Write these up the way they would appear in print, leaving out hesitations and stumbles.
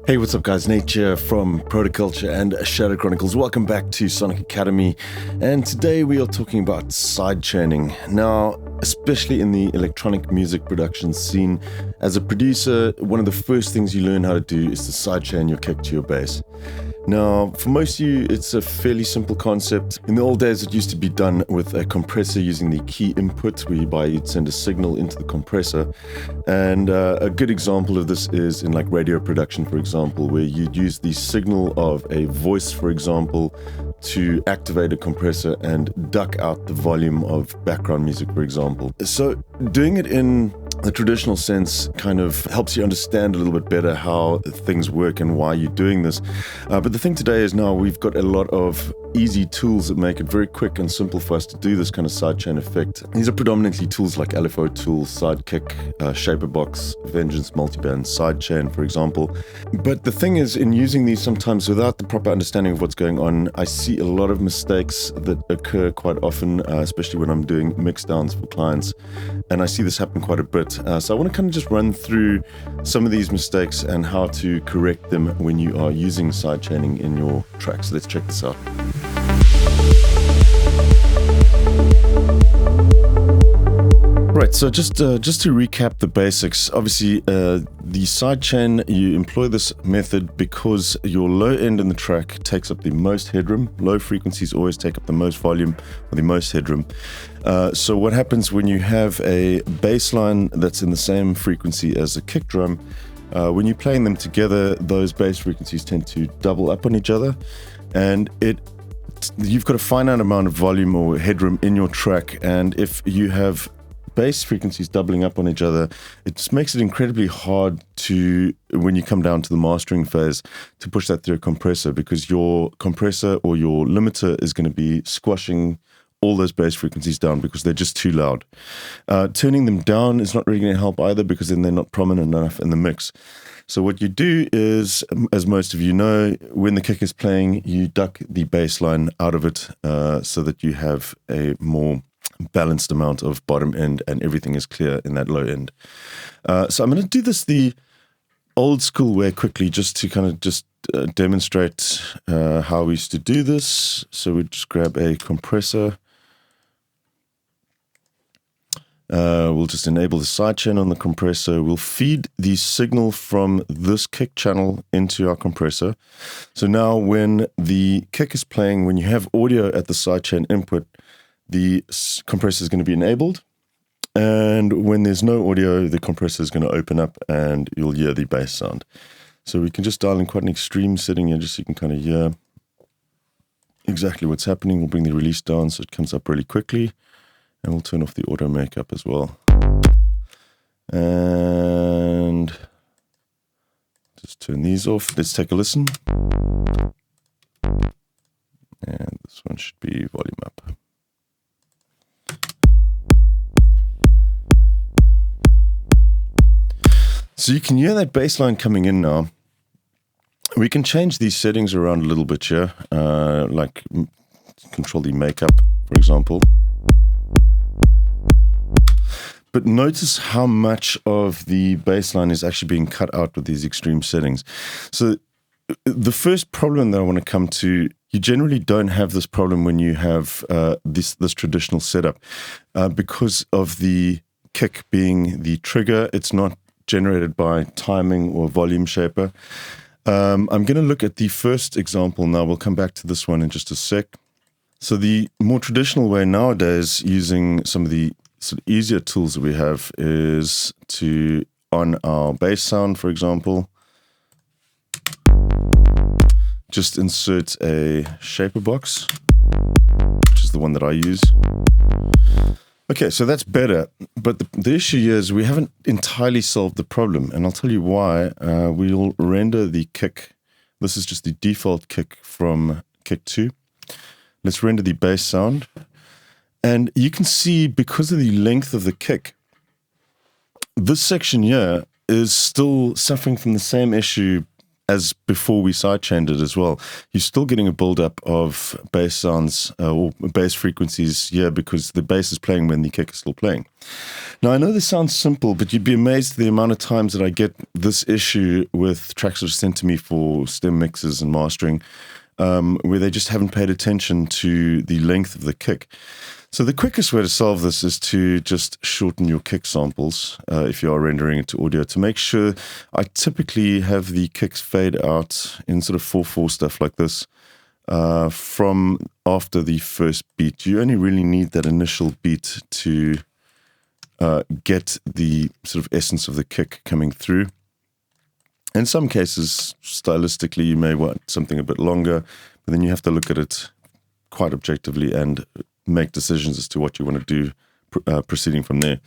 Hey, what's up guys? Nate here from Protoculture and Shadow Chronicles. Welcome back to Sonic Academy. And today we are talking about sidechaining. Now, especially in the electronic music production scene, as a producer, one of the first things you learn how to do is to sidechain your kick to your bass. Now, for most of you, it's a fairly simple concept. In the old days, it used to be done with a compressor using the key input, whereby you'd send a signal into the compressor. And a good example of this is in like radio production, for example, where you'd use the signal of a voice, for example, to activate a compressor and duck out the volume of background music, for example. So doing it in the traditional sense kind of helps you understand a little bit better how things work and why you're doing this. But the thing today is now we've got a lot of easy tools that make it very quick and simple for us to do this kind of sidechain effect. These are predominantly tools like LFO Tools, Sidekick, Shaperbox, Vengeance, Multiband, Sidechain, for example. But the thing is, in using these sometimes without the proper understanding of what's going on, I see a lot of mistakes that occur quite often, especially when I'm doing mix downs for clients. And I see this happen quite a bit. So I want to kind of just run through some of these mistakes and how to correct them when you are using sidechaining in your tracks. Let's check this out. Right, so just to recap the basics, obviously the sidechain, you employ this method because your low end in the track takes up the most headroom. Low frequencies always take up the most volume or the most headroom. So what happens when you have a bass line that's in the same frequency as a kick drum, when you're playing them together, those bass frequencies tend to double up on each other, and you've got a finite amount of volume or headroom in your track, and if you have bass frequencies doubling up on each other, it just makes it incredibly hard to, when you come down to the mastering phase, to push that through a compressor, because your compressor or your limiter is going to be squashing all those bass frequencies down because they're just too loud. Turning them down is not really going to help either, because then they're not prominent enough in the mix. So what you do is, as most of you know, when the kick is playing, you duck the bass line out of it so that you have a more balanced amount of bottom end and everything is clear in that low end. So I'm going to do this the old school way quickly, just to kind of demonstrate how we used to do this. So we just grab a compressor. We'll just enable the sidechain on the compressor. We'll feed the signal from this kick channel into our compressor. So now when the kick is playing, when you have audio at the sidechain input, the compressor is going to be enabled. And when there's no audio, the compressor is going to open up and you'll hear the bass sound. So we can just dial in quite an extreme setting here, just so you can kind of hear exactly what's happening. We'll bring the release down so it comes up really quickly. And we'll turn off the auto makeup as well. And just turn these off. Let's take a listen. And this one should be volume up. So you can hear that bass line coming in now. We can change these settings around a little bit here, like control the makeup, for example. But notice how much of the bass line is actually being cut out with these extreme settings. So the first problem that I want to come to, you generally don't have this problem when you have this traditional setup. Because of the kick being the trigger, it's not generated by timing or volume shaper. I'm going to look at the first example now. We'll come back to this one in just a sec. So the more traditional way nowadays, using some of the sort of easier tools that we have, is to, on our bass sound, for example, just insert a Shaperbox, which is the one that I use. Okay, so that's better, but the issue here is we haven't entirely solved the problem, and I'll tell you why. We'll render the kick. This is just the default kick from kick 2. Let's render the bass sound. And you can see, because of the length of the kick, this section here is still suffering from the same issue as before we sidechained it as well, you're still getting a build-up of bass sounds or bass frequencies here because the bass is playing when the kick is still playing. Now, I know this sounds simple, but you'd be amazed at the amount of times that I get this issue with tracks that are sent to me for stem mixes and mastering, where they just haven't paid attention to the length of the kick. So the quickest way to solve this is to just shorten your kick samples if you are rendering it to audio, to make sure. I typically have the kicks fade out in sort of 4/4 stuff like this from after the first beat. You only really need that initial beat to get the sort of essence of the kick coming through. In some cases, stylistically, you may want something a bit longer, but then you have to look at it quite objectively and make decisions as to what you want to do proceeding from there.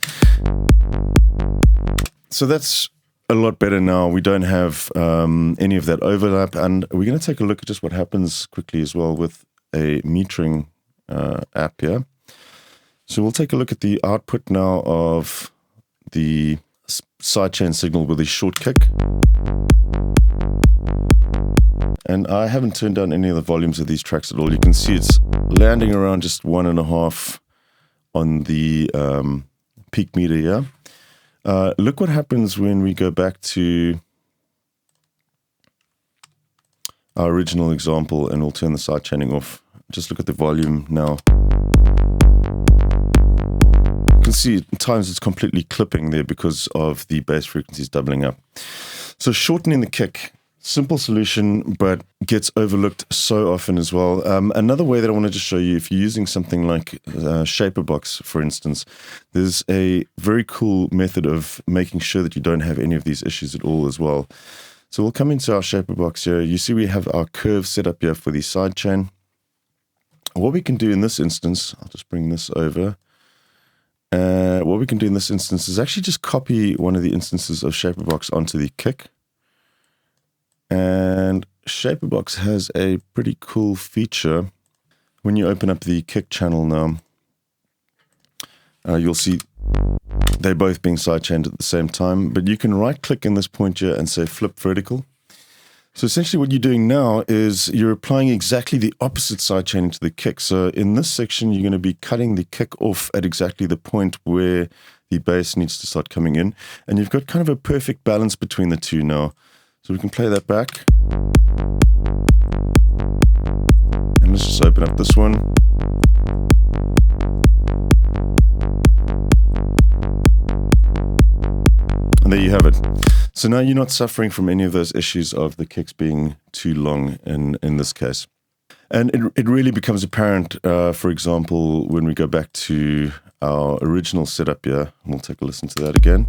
So that's a lot better now. We don't have any of that overlap, and we're going to take a look at just what happens quickly as well with a metering app here. So we'll take a look at the output now of the sidechain signal with a short kick. And I haven't turned down any of the volumes of these tracks at all. You can see it's landing around just 1.5 on the peak meter here. Look what happens when we go back to our original example, and we'll turn the sidechaining off. Just look at the volume now. You can see at times it's completely clipping there because of the bass frequencies doubling up. So shortening the kick, simple solution, but gets overlooked so often as well. Another way that I want to just show you, if you're using something like Shaperbox, for instance, there's a very cool method of making sure that you don't have any of these issues at all as well. So we'll come into our Shaperbox here. You see we have our curve set up here for the sidechain. What we can do in this instance, I'll just bring this over. What we can do in this instance is actually just copy one of the instances of Shaperbox onto the kick. And Shaperbox has a pretty cool feature. When you open up the kick channel now, you'll see they're both being sidechained at the same time, but you can right click in this point here and say flip vertical. So essentially what you're doing now is you're applying exactly the opposite sidechaining to the kick. So in this section, you're going to be cutting the kick off at exactly the point where the bass needs to start coming in. And you've got kind of a perfect balance between the two now. So we can play that back. And let's just open up this one. And there you have it. So now you're not suffering from any of those issues of the kicks being too long in this case. And it really becomes apparent, for example, when we go back to our original setup here. We'll take a listen to that again.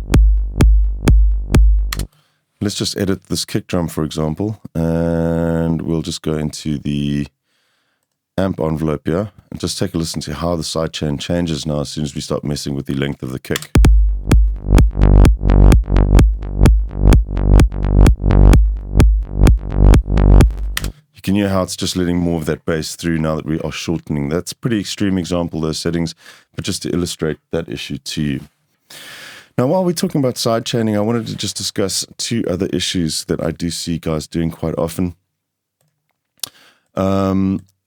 Let's just edit this kick drum, for example, and we'll just go into the amp envelope here and just take a listen to how the sidechain changes now as soon as we start messing with the length of the kick. You can hear how it's just letting more of that bass through now that we are shortening. That's a pretty extreme example, those settings, but just to illustrate that issue to you. Now, while we're talking about sidechaining, I wanted to just discuss two other issues that I do see guys doing quite often. A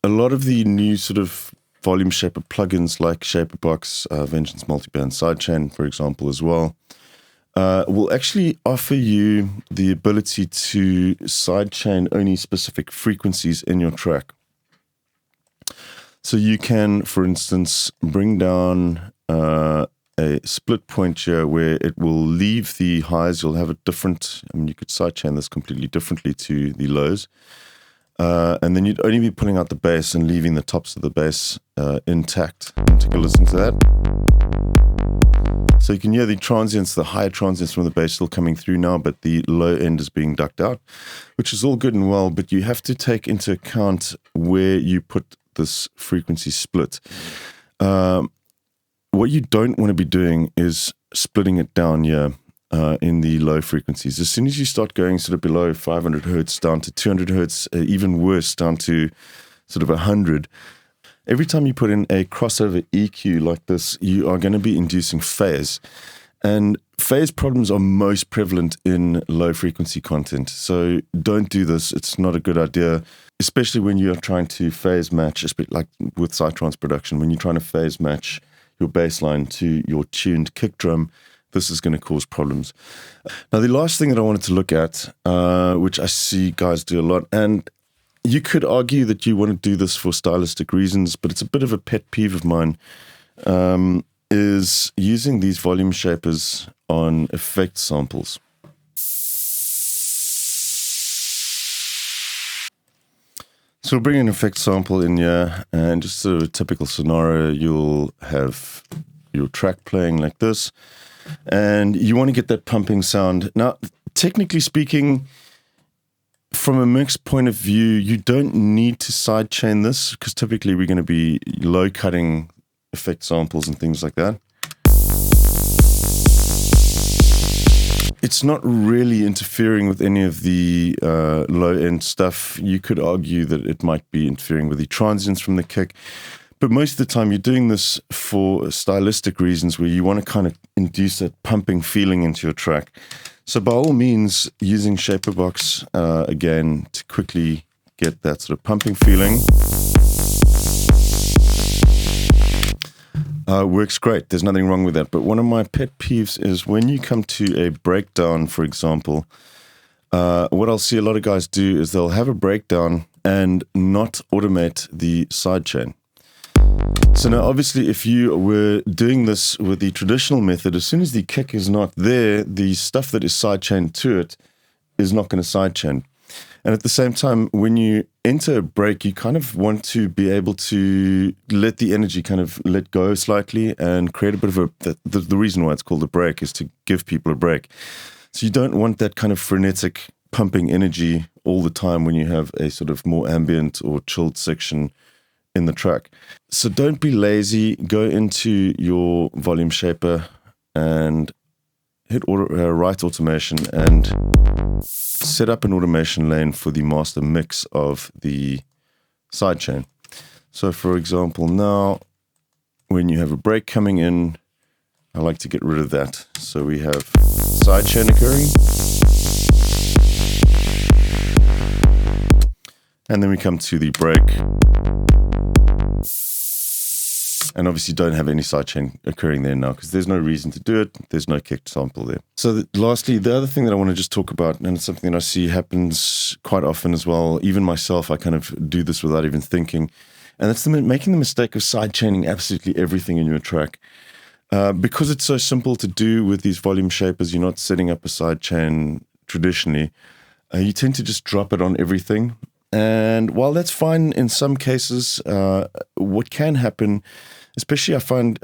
lot of the new sort of volume shaper plugins like Shaperbox, Vengeance Multiband Sidechain, for example, as well, will actually offer you the ability to sidechain only specific frequencies in your track. So you can, for instance, bring down a split point here where it will leave the highs. You'll have a different, you could sidechain this completely differently to the lows. And then you'd only be pulling out the bass and leaving the tops of the bass intact. Take a listen to that. So you can hear the transients, the higher transients from the bass still coming through now, but the low end is being ducked out, which is all good and well, but you have to take into account where you put this frequency split. What you don't want to be doing is splitting it down here in the low frequencies. As soon as you start going sort of below 500 hertz down to 200 hertz, even worse down to sort of 100, every time you put in a crossover EQ like this, you are going to be inducing phase. And phase problems are most prevalent in low frequency content. So don't do this. It's not a good idea, especially when you're trying to phase match, like with Sidetrans production, when you're trying to phase match your bass line to your tuned kick drum. This is going to cause problems. Now, the last thing that I wanted to look at, which I see guys do a lot, and you could argue that you want to do this for stylistic reasons, but it's a bit of a pet peeve of mine, is using these volume shapers on effect samples. So we'll bring an effect sample in here, and just sort of a typical scenario, you'll have your track playing like this, and you want to get that pumping sound. Now, technically speaking, from a mix point of view, you don't need to sidechain this, because typically we're going to be low cutting effect samples and things like that. It's not really interfering with any of the low-end stuff. You could argue that it might be interfering with the transients from the kick, but most of the time you're doing this for stylistic reasons where you want to kind of induce that pumping feeling into your track. So by all means, using Shaperbox again to quickly get that sort of pumping feeling works great. There's nothing wrong with that. But one of my pet peeves is when you come to a breakdown, for example, what I'll see a lot of guys do is they'll have a breakdown and not automate the sidechain. So now, obviously, if you were doing this with the traditional method, as soon as the kick is not there, the stuff that is sidechained to it is not going to sidechain. And at the same time, when you enter a break, you kind of want to be able to let the energy kind of let go slightly and create a bit of a... The reason why it's called a break is to give people a break. So you don't want that kind of frenetic pumping energy all the time when you have a sort of more ambient or chilled section in the track. So don't be lazy. Go into your volume shaper and hit write automation and set up an automation lane for the master mix of the sidechain. So for example, now when you have a break coming in, I like to get rid of that. So we have sidechain occurring, and then we come to the break, and obviously don't have any sidechain occurring there now because there's no reason to do it. There's no kick sample there. So lastly, the other thing that I want to just talk about, and it's something that I see happens quite often as well, even myself, I kind of do this without even thinking, and that's making the mistake of sidechaining absolutely everything in your track. Because it's so simple to do with these volume shapers, you're not setting up a sidechain traditionally, you tend to just drop it on everything. And while that's fine in some cases, what can happen, especially I find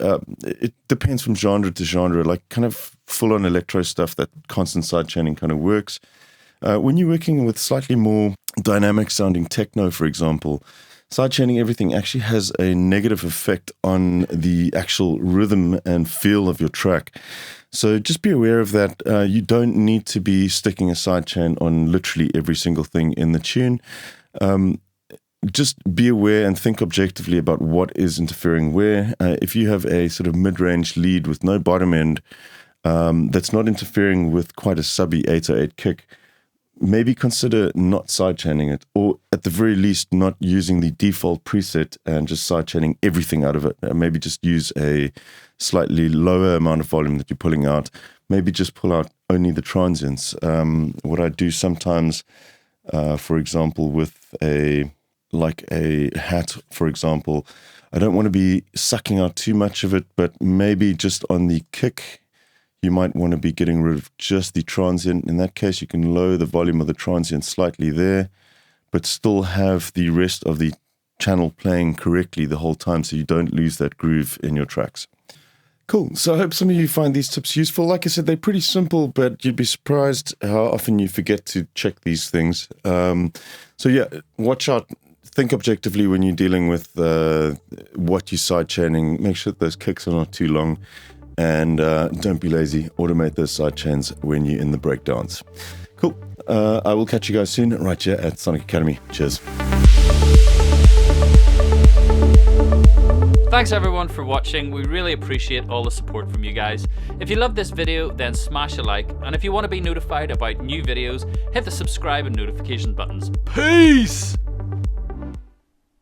it depends from genre to genre, like kind of full-on electro stuff, that constant sidechaining kind of works. When you're working with slightly more dynamic sounding techno, for example, sidechaining everything actually has a negative effect on the actual rhythm and feel of your track. So just be aware of that. You don't need to be sticking a sidechain on literally every single thing in the tune. Just be aware and think objectively about what is interfering where. If you have a sort of mid-range lead with no bottom end that's not interfering with quite a subby 808 kick, maybe consider not sidechaining it, or at the very least not using the default preset and just sidechaining everything out of it. Maybe just use a slightly lower amount of volume that you're pulling out. Maybe just pull out only the transients. What I do sometimes, for example, with a hat, for example, I don't want to be sucking out too much of it, but maybe just on the kick, you might want to be getting rid of just the transient. In that case, you can lower the volume of the transient slightly there, but still have the rest of the channel playing correctly the whole time so you don't lose that groove in your tracks. Cool. So I hope some of you find these tips useful. Like I said, they're pretty simple, but you'd be surprised how often you forget to check these things. So yeah, watch out. Think objectively when you're dealing with what you're sidechaining. Make sure that those kicks are not too long. And don't be lazy. Automate those sidechains when you're in the breakdowns. Cool. I will catch you guys soon right here at Sonic Academy. Cheers. Thanks everyone for watching. We really appreciate all the support from you guys. If you love this video, then smash a like. And if you want to be notified about new videos, hit the subscribe and notification buttons. Peace!